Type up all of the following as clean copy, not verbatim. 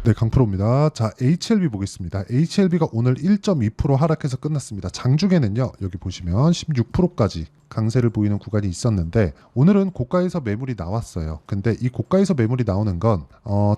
네, 강프로입니다. 자, HLB 보겠습니다. HLB가 오늘 1.2% 하락해서 끝났습니다. 장중에는요, 여기 보시면 16%까지 강세를 보이는 구간이 있었는데 오늘은 고가에서 매물이 나왔어요. 근데 이 고가에서 매물이 나오는 건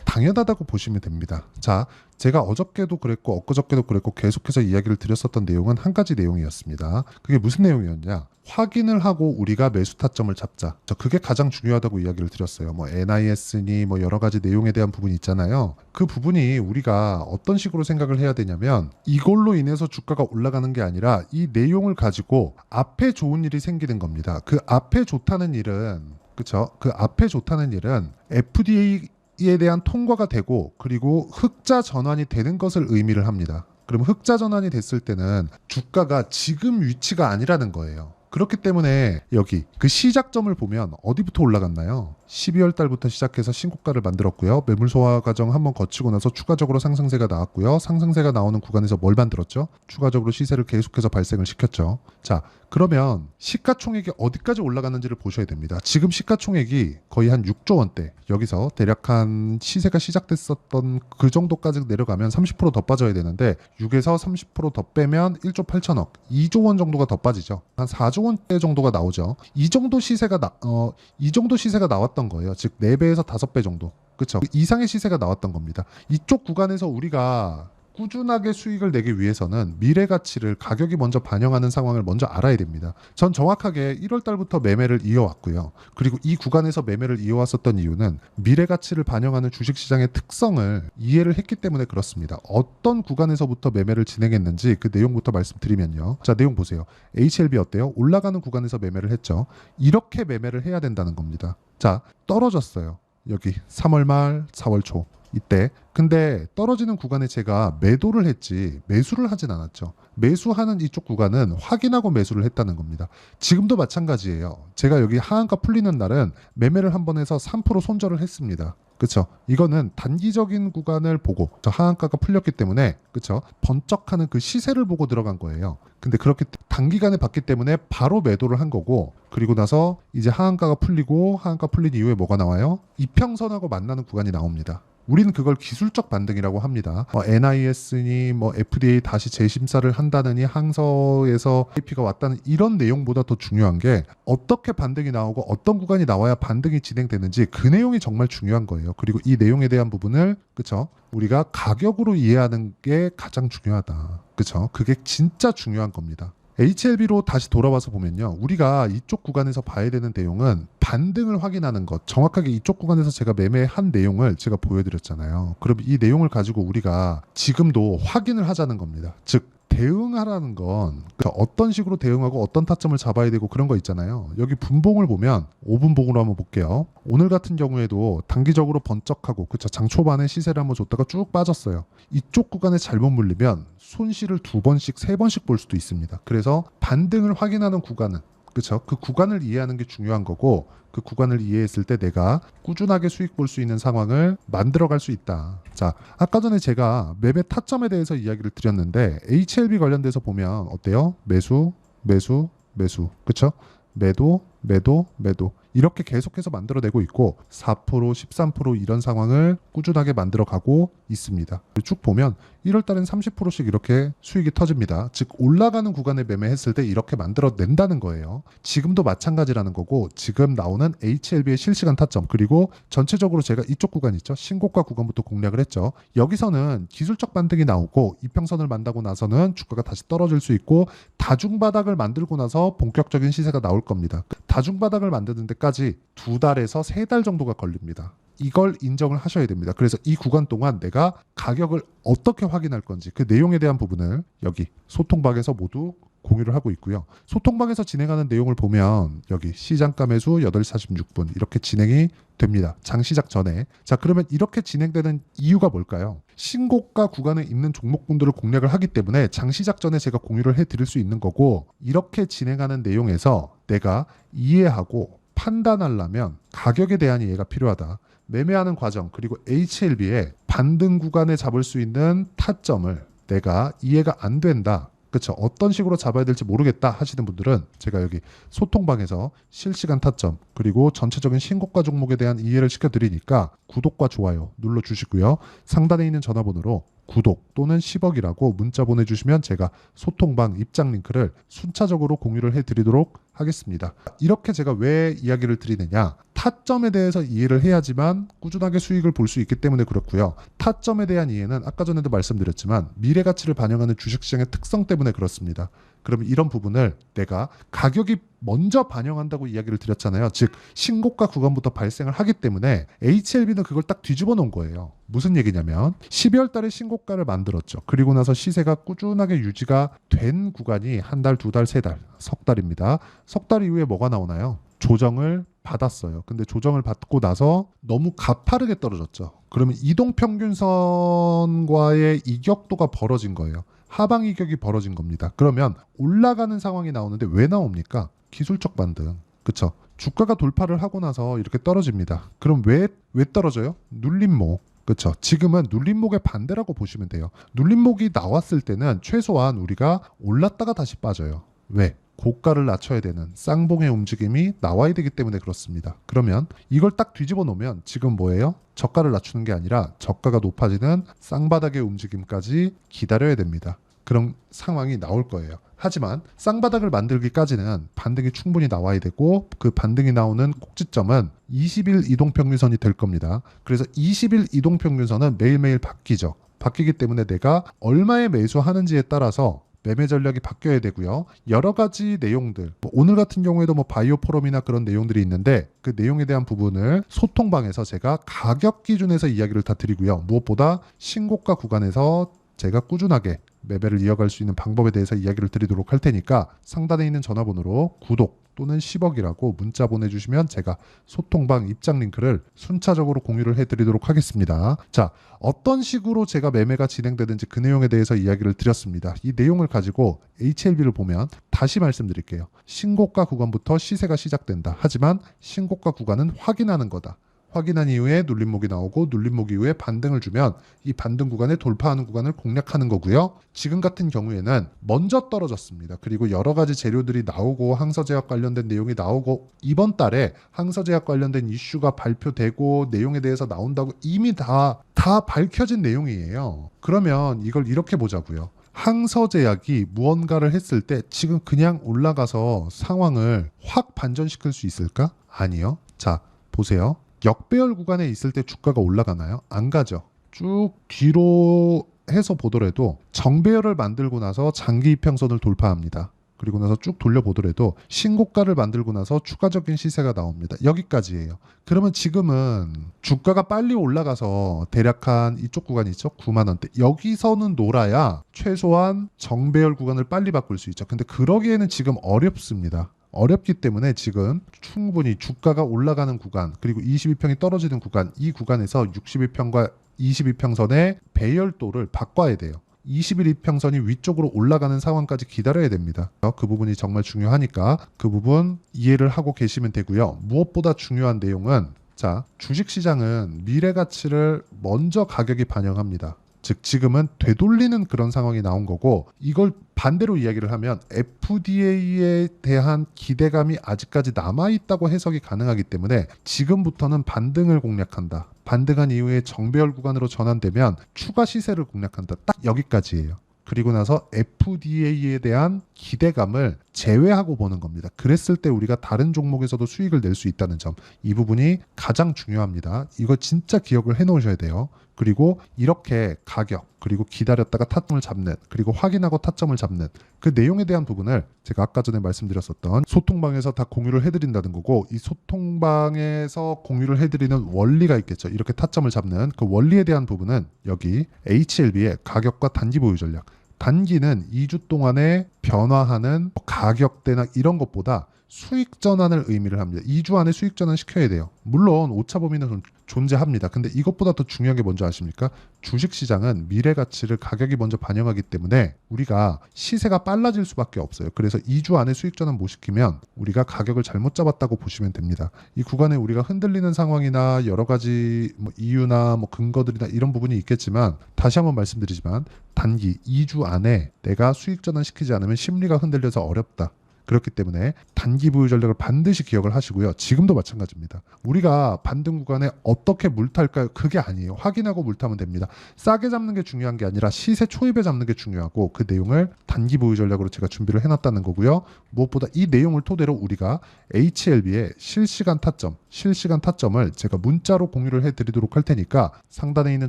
당연하다고 보시면 됩니다. 자, 제가 어저께도 그랬고 엊그저께도 그랬고 계속해서 이야기를 드렸었던 내용은 한 가지 내용이었습니다. 그게 무슨 내용이었냐? 확인을 하고 우리가 매수 타점을 잡자. 그게 가장 중요하다고 이야기를 드렸어요. 뭐 NIS니 뭐 여러 가지 내용에 대한 부분이 있잖아요. 그 부분이 우리가 어떤 식으로 생각을 해야 되냐면 이걸로 인해서 주가가 올라가는 게 아니라 이 내용을 가지고 앞에 좋은 일이 생기는 겁니다. 그 앞에 좋다는 일은 그쵸? 그 앞에 좋다는 일은 FDA에 대한 통과가 되고 그리고 흑자 전환이 되는 것을 의미를 합니다. 그럼 흑자 전환이 됐을 때는 주가가 지금 위치가 아니라는 거예요. 그렇기 때문에 여기 그 시작점을 보면 어디부터 올라갔나요? 12월 달부터 시작해서 신고가를 만들었고요. 매물 소화 과정 한번 거치고 나서 추가적으로 상승세가 나왔고요. 상승세가 나오는 구간에서 뭘 만들었죠? 추가적으로 시세를 계속해서 발생을 시켰죠. 자, 그러면 시가총액이 어디까지 올라갔는지를 보셔야 됩니다. 지금 시가총액이 거의 한 6조 원대. 여기서 대략 한 시세가 시작됐었던 그 정도까지 내려가면 30%더 빠져야 되는데 6에서 30%더 빼면 1조 8천억, 2조 원 정도가 더 빠지죠. 한 4조 원대 정도가 나오죠. 이 정도 시세가 나왔던 거예요. 즉 4배에서 5배 정도. 그렇죠. 그 이상의 시세가 나왔던 겁니다. 이쪽 구간에서 우리가 꾸준하게 수익을 내기 위해서는 미래 가치를 가격이 먼저 반영하는 상황을 먼저 알아야 됩니다. 전 정확하게 1월 달부터 매매를 이어왔고요. 그리고 이 구간에서 매매를 이어왔었던 이유는 미래 가치를 반영하는 주식시장의 특성을 이해를 했기 때문에 그렇습니다. 어떤 구간에서부터 매매를 진행했는지 그 내용부터 말씀드리면요. 자, 내용 보세요. HLB 어때요? 올라가는 구간에서 매매를 했죠. 이렇게 매매를 해야 된다는 겁니다. 자, 떨어졌어요. 여기 3월 말, 4월 초. 이때 근데 떨어지는 구간에 제가 매도를 했지 매수를 하진 않았죠. 매수하는 이쪽 구간은 확인하고 매수를 했다는 겁니다. 지금도 마찬가지예요. 제가 여기 하한가 풀리는 날은 매매를 한번 해서 3% 손절을 했습니다. 그쵸? 이거는 단기적인 구간을 보고 저 하한가가 풀렸기 때문에 그쵸? 번쩍하는 그 시세를 보고 들어간 거예요. 근데 그렇게 단기간에 봤기 때문에 바로 매도를 한 거고 그리고 나서 이제 하한가가 풀리고 하한가 풀린 이후에 뭐가 나와요? 이평선하고 만나는 구간이 나옵니다. 우리는 그걸 기술적 반등이라고 합니다. NIS니 뭐 FDA 다시 재심사를 한다느니 항서에서 IP가 왔다는 이런 내용보다 더 중요한 게 어떻게 반등이 나오고 어떤 구간이 나와야 반등이 진행되는지 그 내용이 정말 중요한 거예요. 그리고 이 내용에 대한 부분을 그쵸? 우리가 가격으로 이해하는 게 가장 중요하다. 그쵸? 그게 진짜 중요한 겁니다. HLB로 다시 돌아와서 보면요. 우리가 이쪽 구간에서 봐야 되는 내용은 반등을 확인하는 것. 정확하게 이쪽 구간에서 제가 매매한 내용을 제가 보여드렸잖아요. 그럼 이 내용을 가지고 우리가 지금도 확인을 하자는 겁니다. 즉 대응하라는 건 어떤 식으로 대응하고 어떤 타점을 잡아야 되고 그런 거 있잖아요. 여기 분봉을 보면 5분봉으로 한번 볼게요. 오늘 같은 경우에도 단기적으로 번쩍하고 그쵸 장 초반에 시세를 한번 줬다가 쭉 빠졌어요. 이쪽 구간에 잘못 물리면 손실을 2번씩 3번씩 볼 수도 있습니다. 그래서 반등을 확인하는 구간은 그쵸 그 구간을 이해하는 게 중요한 거고 그 구간을 이해했을 때 내가 꾸준하게 수익 볼 수 있는 상황을 만들어 갈 수 있다. 자, 아까 전에 제가 매매 타점에 대해서 이야기를 드렸는데 HLB 관련돼서 보면 어때요? 매수, 매수, 매수. 그쵸? 매도, 매도, 매도. 이렇게 계속해서 만들어내고 있고 4%, 13% 이런 상황을 꾸준하게 만들어가고 있습니다. 쭉 보면 1월 달엔 30%씩 이렇게 수익이 터집니다. 즉 올라가는 구간에 매매했을 때 이렇게 만들어낸다는 거예요. 지금도 마찬가지라는 거고 지금 나오는 HLB의 실시간 타점 그리고 전체적으로 제가 이쪽 구간 있죠. 신고가 구간부터 공략을 했죠. 여기서는 기술적 반등이 나오고 이평선을 만나고 나서는 주가가 다시 떨어질 수 있고 다중바닥을 만들고 나서 본격적인 시세가 나올 겁니다. 다중바닥을 만드는 데까지 2달에서 3달 정도가 걸립니다. 이걸 인정을 하셔야 됩니다. 그래서 이 구간 동안 내가 가격을 어떻게 확인할 건지 그 내용에 대한 부분을 여기 소통방에서 모두 공유를 하고 있고요. 소통방에서 진행하는 내용을 보면 여기 시장가 매수 8시 46분 이렇게 진행이 됩니다. 장 시작 전에. 자, 그러면 이렇게 진행되는 이유가 뭘까요? 신고가 구간에 있는 종목분들을 공략을 하기 때문에 장 시작 전에 제가 공유를 해드릴 수 있는 거고 이렇게 진행하는 내용에서 내가 이해하고 판단하려면 가격에 대한 이해가 필요하다. 매매하는 과정 그리고 HLB의 반등 구간에 잡을 수 있는 타점을 내가 이해가 안 된다. 그쵸? 어떤 식으로 잡아야 될지 모르겠다 하시는 분들은 제가 여기 소통방에서 실시간 타점 그리고 전체적인 신고가 종목에 대한 이해를 시켜드리니까 구독과 좋아요 눌러주시고요. 상단에 있는 전화번호로 구독 또는 10억이라고 문자 보내주시면 제가 소통방 입장 링크를 순차적으로 공유를 해드리도록 하겠습니다. 이렇게 제가 왜 이야기를 드리느냐, 타점에 대해서 이해를 해야지만 꾸준하게 수익을 볼 수 있기 때문에 그렇고요. 타점에 대한 이해는 아까 전에도 말씀드렸지만 미래 가치를 반영하는 주식시장의 특성 때문에 그렇습니다. 그러면 이런 부분을 내가 가격이 먼저 반영한다고 이야기를 드렸잖아요. 즉 신고가 구간부터 발생을 하기 때문에 HLB는 그걸 딱 뒤집어 놓은 거예요. 무슨 얘기냐면 12월 달에 신고가를 만들었죠. 그리고 나서 시세가 꾸준하게 유지가 된 구간이 한 달, 두 달, 세 달, 석 달입니다. 석 달 이후에 뭐가 나오나요? 조정을 받았어요. 근데 조정을 받고 나서 너무 가파르게 떨어졌죠. 그러면 이동평균선과의 이격도가 벌어진 거예요. 하방 이격이 벌어진 겁니다. 그러면 올라가는 상황이 나오는데 왜 나옵니까? 기술적 반등. 그쵸? 주가가 돌파를 하고 나서 이렇게 떨어집니다. 그럼 왜 떨어져요? 눌림목. 그쵸? 지금은 눌림목의 반대라고 보시면 돼요. 눌림목이 나왔을 때는 최소한 우리가 올랐다가 다시 빠져요. 왜? 고가를 낮춰야 되는 쌍봉의 움직임이 나와야 되기 때문에 그렇습니다. 그러면 이걸 딱 뒤집어 놓으면 지금 뭐예요? 저가를 낮추는 게 아니라 저가가 높아지는 쌍바닥의 움직임까지 기다려야 됩니다. 그런 상황이 나올 거예요. 하지만 쌍바닥을 만들기까지는 반등이 충분히 나와야 되고 그 반등이 나오는 꼭지점은 20일 이동평균선이 될 겁니다. 그래서 20일 이동평균선은 매일매일 바뀌죠. 바뀌기 때문에 내가 얼마에 매수하는지에 따라서 매매 전략이 바뀌어야 되고요. 여러 가지 내용들, 오늘 같은 경우에도 바이오 포럼이나 그런 내용들이 있는데 그 내용에 대한 부분을 소통방에서 제가 가격 기준에서 이야기를 다 드리고요. 무엇보다 신고가 구간에서 제가 꾸준하게 매매를 이어갈 수 있는 방법에 대해서 이야기를 드리도록 할 테니까 상단에 있는 전화번호로 구독 또는 10억이라고 문자 보내주시면 제가 소통방 입장 링크를 순차적으로 공유를 해드리도록 하겠습니다. 자, 어떤 식으로 제가 매매가 진행되든지 그 내용에 대해서 이야기를 드렸습니다. 이 내용을 가지고 HLB를 보면 다시 말씀드릴게요. 신고가 구간부터 시세가 시작된다. 하지만 신고가 구간은 확인하는 거다. 확인한 이후에 눌림목이 나오고 눌림목 이후에 반등을 주면 이 반등 구간에 돌파하는 구간을 공략하는 거고요. 지금 같은 경우에는 먼저 떨어졌습니다. 그리고 여러 가지 재료들이 나오고 항서제약 관련된 내용이 나오고 이번 달에 항서제약 관련된 이슈가 발표되고 내용에 대해서 나온다고 이미 다 밝혀진 내용이에요. 그러면 이걸 이렇게 보자고요. 항서제약이 무언가를 했을 때 지금 그냥 올라가서 상황을 확 반전시킬 수 있을까? 아니요. 자, 보세요. 역배열 구간에 있을 때 주가가 올라가나요? 안 가죠. 쭉 뒤로 해서 보더라도 정배열을 만들고 나서 장기 이평선을 돌파합니다. 그리고 나서 쭉 돌려보더라도 신고가를 만들고 나서 추가적인 시세가 나옵니다. 여기까지예요. 그러면 지금은 주가가 빨리 올라가서 대략 한 이쪽 구간 있죠? 9만 원대. 여기서는 놀아야 최소한 정배열 구간을 빨리 바꿀 수 있죠. 근데 그러기에는 지금 어렵습니다. 어렵기 때문에 지금 충분히 주가가 올라가는 구간 그리고 22평이 떨어지는 구간 이 구간에서 61평과 22평선의 배열도를 바꿔야 돼요. 21평선이 위쪽으로 올라가는 상황까지 기다려야 됩니다. 그 부분이 정말 중요하니까 그 부분 이해를 하고 계시면 되고요. 무엇보다 중요한 내용은 자, 주식시장은 미래가치를 먼저 가격이 반영합니다. 즉 지금은 되돌리는 그런 상황이 나온 거고 이걸 반대로 이야기를 하면 FDA에 대한 기대감이 아직까지 남아있다고 해석이 가능하기 때문에 지금부터는 반등을 공략한다. 반등한 이후에 정배열 구간으로 전환되면 추가 시세를 공략한다. 딱 여기까지예요. 그리고 나서 FDA에 대한 기대감을 제외하고 보는 겁니다. 그랬을 때 우리가 다른 종목에서도 수익을 낼 수 있다는 점, 이 부분이 가장 중요합니다. 이거 진짜 기억을 해놓으셔야 돼요. 그리고 이렇게 가격, 그리고 기다렸다가 타점을 잡는, 그리고 확인하고 타점을 잡는 그 내용에 대한 부분을 제가 아까 전에 말씀드렸었던 소통방에서 다 공유를 해드린다는 거고, 이 소통방에서 공유를 해드리는 원리가 있겠죠. 이렇게 타점을 잡는 그 원리에 대한 부분은 여기 HLB의 가격과 단기 보유 전략, 단기는 2주 동안에 변화하는 가격대나 이런 것보다 수익 전환을 의미를 합니다. 2주 안에 수익 전환 시켜야 돼요. 물론 오차 범위는 존재합니다. 근데 이것보다 더 중요한 게 뭔지 아십니까? 주식시장은 미래 가치를 가격이 먼저 반영하기 때문에 우리가 시세가 빨라질 수밖에 없어요. 그래서 2주 안에 수익 전환 못 시키면 우리가 가격을 잘못 잡았다고 보시면 됩니다. 이 구간에 우리가 흔들리는 상황이나 여러 가지 이유나 근거들이나 이런 부분이 있겠지만 다시 한번 말씀드리지만 단기 2주 안에 내가 수익 전환 시키지 않으면 심리가 흔들려서 어렵다. 그렇기 때문에 단기 보유 전략을 반드시 기억을 하시고요. 지금도 마찬가지입니다. 우리가 반등 구간에 어떻게 물탈까요? 그게 아니에요. 확인하고 물타면 됩니다. 싸게 잡는 게 중요한 게 아니라 시세 초입에 잡는 게 중요하고 그 내용을 단기 보유 전략으로 제가 준비를 해놨다는 거고요. 무엇보다 이 내용을 토대로 우리가 HLB의 실시간 타점을 제가 문자로 공유를 해드리도록 할 테니까 상단에 있는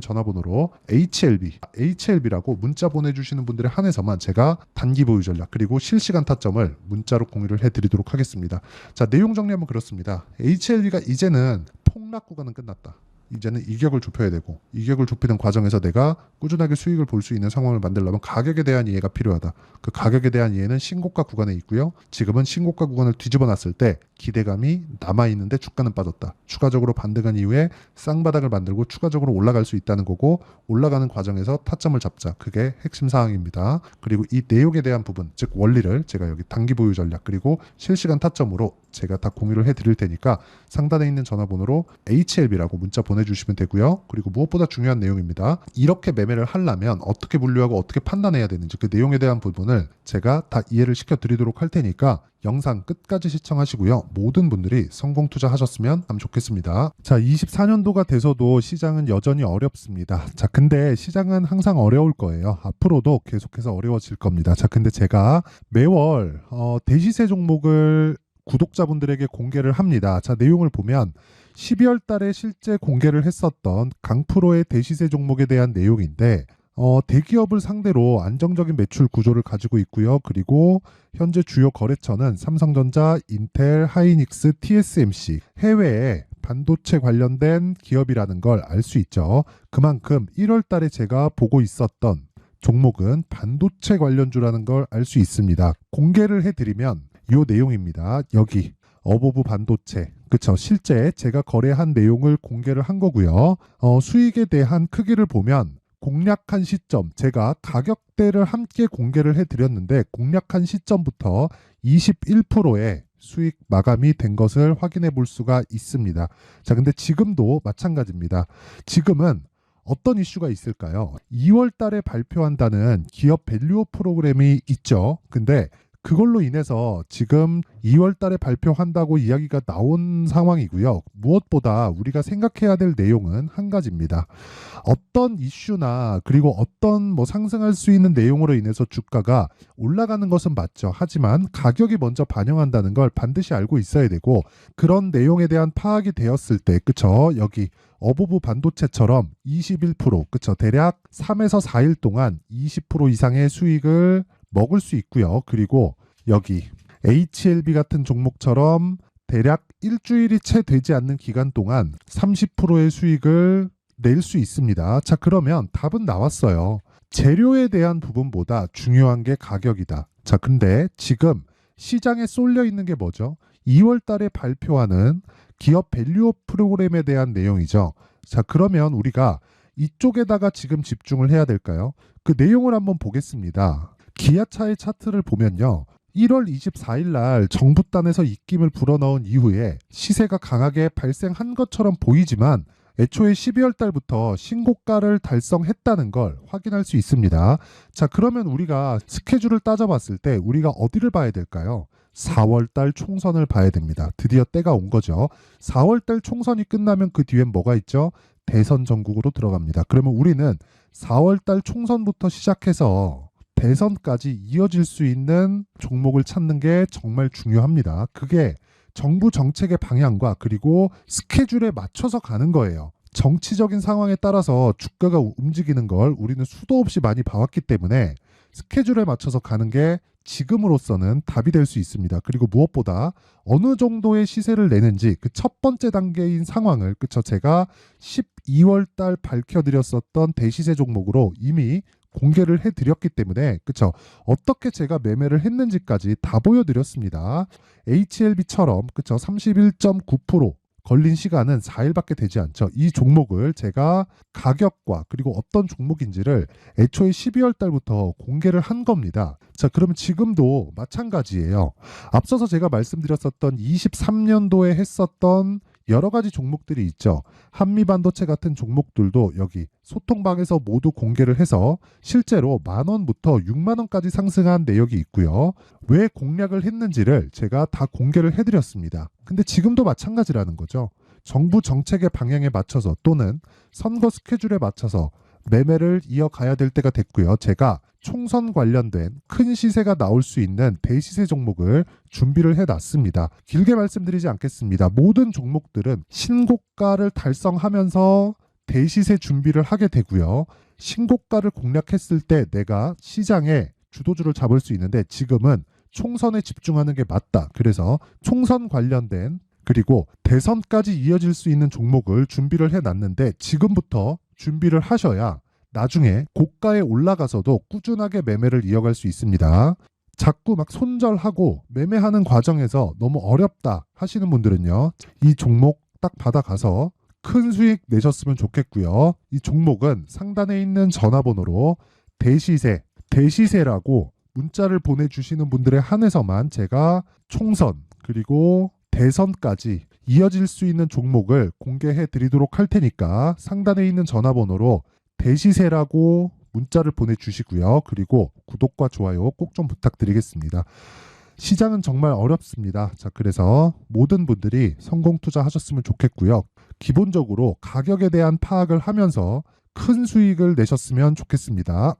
전화번호로 HLB라고 문자 보내주시는 분들에 한해서만 제가 단기 보유 전략 그리고 실시간 타점을 문자로 공유를 해드리도록 하겠습니다. 자, 내용 정리하면 그렇습니다. HLB가 이제는 폭락 구간은 끝났다. 이제는 이격을 좁혀야 되고 이격을 좁히는 과정에서 내가 꾸준하게 수익을 볼 수 있는 상황을 만들려면 가격에 대한 이해가 필요하다. 그 가격에 대한 이해는 신고가 구간에 있고요. 지금은 신고가 구간을 뒤집어 놨을 때 기대감이 남아있는데 주가는 빠졌다. 추가적으로 반등한 이후에 쌍바닥을 만들고 추가적으로 올라갈 수 있다는 거고 올라가는 과정에서 타점을 잡자. 그게 핵심 사항입니다. 그리고 이 내용에 대한 부분, 즉 원리를 제가 여기 단기 보유 전략 그리고 실시간 타점으로 제가 다 공유를 해드릴 테니까 상단에 있는 전화번호로 HLB라고 문자 보내주시면 되고요. 그리고 무엇보다 중요한 내용입니다. 이렇게 매매를 하려면 어떻게 분류하고 어떻게 판단해야 되는지 그 내용에 대한 부분을 제가 다 이해를 시켜드리도록 할 테니까 영상 끝까지 시청하시고요. 모든 분들이 성공 투자하셨으면 참 좋겠습니다. 자, 24년도가 돼서도 시장은 여전히 어렵습니다. 자, 근데 시장은 항상 어려울 거예요. 앞으로도 계속해서 어려워질 겁니다. 자, 근데 제가 매월 대시세 종목을 구독자분들에게 공개를 합니다. 자, 내용을 보면 12월 달에 실제 공개를 했었던 강프로의 대시세 종목에 대한 내용인데 대기업을 상대로 안정적인 매출 구조를 가지고 있고요. 그리고 현재 주요 거래처는 삼성전자, 인텔, 하이닉스, TSMC, 해외에 반도체 관련된 기업이라는 걸 알 수 있죠. 그만큼 1월 달에 제가 보고 있었던 종목은 반도체 관련주라는 걸 알 수 있습니다. 공개를 해드리면 이 내용입니다. 여기 어보브 반도체, 그쵸? 실제 제가 거래한 내용을 공개를 한 거고요. 수익에 대한 크기를 보면 공략한 시점, 제가 가격대를 함께 공개를 해드렸는데 공략한 시점부터 21%의 수익 마감이 된 것을 확인해 볼 수가 있습니다. 자, 근데 지금도 마찬가지입니다. 지금은 어떤 이슈가 있을까요? 2월 달에 발표한다는 기업 밸류업 프로그램이 있죠. 근데 그걸로 인해서 지금 2월 달에 발표한다고 이야기가 나온 상황이고요. 무엇보다 우리가 생각해야 될 내용은 한 가지입니다. 어떤 이슈나 그리고 어떤 상승할 수 있는 내용으로 인해서 주가가 올라가는 것은 맞죠. 하지만 가격이 먼저 반영한다는 걸 반드시 알고 있어야 되고 그런 내용에 대한 파악이 되었을 때, 그쵸? 여기 어보브 반도체처럼 21%, 그쵸? 대략 3에서 4일 동안 20% 이상의 수익을 먹을 수 있고요. 그리고 여기 HLB 같은 종목처럼 대략 일주일이 채 되지 않는 기간 동안 30%의 수익을 낼 수 있습니다. 자, 그러면 답은 나왔어요. 재료에 대한 부분보다 중요한 게 가격이다. 자, 근데 지금 시장에 쏠려 있는 게 뭐죠? 2월 달에 발표하는 기업 밸류업 프로그램에 대한 내용이죠. 자, 그러면 우리가 이쪽에다가 지금 집중을 해야 될까요? 그 내용을 한번 보겠습니다. 기아차의 차트를 보면요. 1월 24일 날 정부단에서 입김을 불어넣은 이후에 시세가 강하게 발생한 것처럼 보이지만 애초에 12월 달부터 신고가를 달성했다는 걸 확인할 수 있습니다. 자, 그러면 우리가 스케줄을 따져봤을 때 우리가 어디를 봐야 될까요? 4월 달 총선을 봐야 됩니다. 드디어 때가 온 거죠. 4월 달 총선이 끝나면 그 뒤엔 뭐가 있죠? 대선 전국으로 들어갑니다. 그러면 우리는 4월 달 총선부터 시작해서 대선까지 이어질 수 있는 종목을 찾는 게 정말 중요합니다. 그게 정부 정책의 방향과 그리고 스케줄에 맞춰서 가는 거예요. 정치적인 상황에 따라서 주가가 움직이는 걸 우리는 수도 없이 많이 봐왔기 때문에 스케줄에 맞춰서 가는 게 지금으로서는 답이 될 수 있습니다. 그리고 무엇보다 어느 정도의 시세를 내는지 그 첫 번째 단계인 상황을, 그쵸? 제가 12월 달 밝혀드렸었던 대시세 종목으로 이미 공개를 해드렸기 때문에 그쵸? 어떻게 제가 매매를 했는지까지 다 보여드렸습니다. HLB처럼 그쵸? 31.9% 걸린 시간은 4일밖에 되지 않죠. 이 종목을 제가 가격과 그리고 어떤 종목인지를 애초에 12월 달부터 공개를 한 겁니다. 자, 그러면 지금도 마찬가지예요. 앞서서 제가 말씀드렸었던 23년도에 했었던 여러 가지 종목들이 있죠. 한미반도체 같은 종목들도 여기 소통방에서 모두 공개를 해서 실제로 10,000원부터 60,000원까지 상승한 내역이 있고요. 왜 공략을 했는지를 제가 다 공개를 해드렸습니다. 근데 지금도 마찬가지라는 거죠. 정부 정책의 방향에 맞춰서 또는 선거 스케줄에 맞춰서 매매를 이어가야 될 때가 됐고요. 제가 총선 관련된 큰 시세가 나올 수 있는 대시세 종목을 준비를 해놨습니다. 길게 말씀드리지 않겠습니다. 모든 종목들은 신고가를 달성하면서 대시세 준비를 하게 되고요. 신고가를 공략했을 때 내가 시장에 주도주를 잡을 수 있는데 지금은 총선에 집중하는 게 맞다. 그래서 총선 관련된 그리고 대선까지 이어질 수 있는 종목을 준비를 해놨는데 지금부터 준비를 하셔야 나중에 고가에 올라가서도 꾸준하게 매매를 이어갈 수 있습니다. 자꾸 막 손절하고 매매하는 과정에서 너무 어렵다 하시는 분들은요. 이 종목 딱 받아가서 큰 수익 내셨으면 좋겠고요. 이 종목은 상단에 있는 전화번호로 대시세라고 문자를 보내주시는 분들에 한해서만 제가 총선 그리고 대선까지 이어질 수 있는 종목을 공개해 드리도록 할 테니까 상단에 있는 전화번호로 대시세라고 문자를 보내주시고요. 그리고 구독과 좋아요 꼭 좀 부탁드리겠습니다. 시장은 정말 어렵습니다. 자, 그래서 모든 분들이 성공 투자하셨으면 좋겠고요. 기본적으로 가격에 대한 파악을 하면서 큰 수익을 내셨으면 좋겠습니다.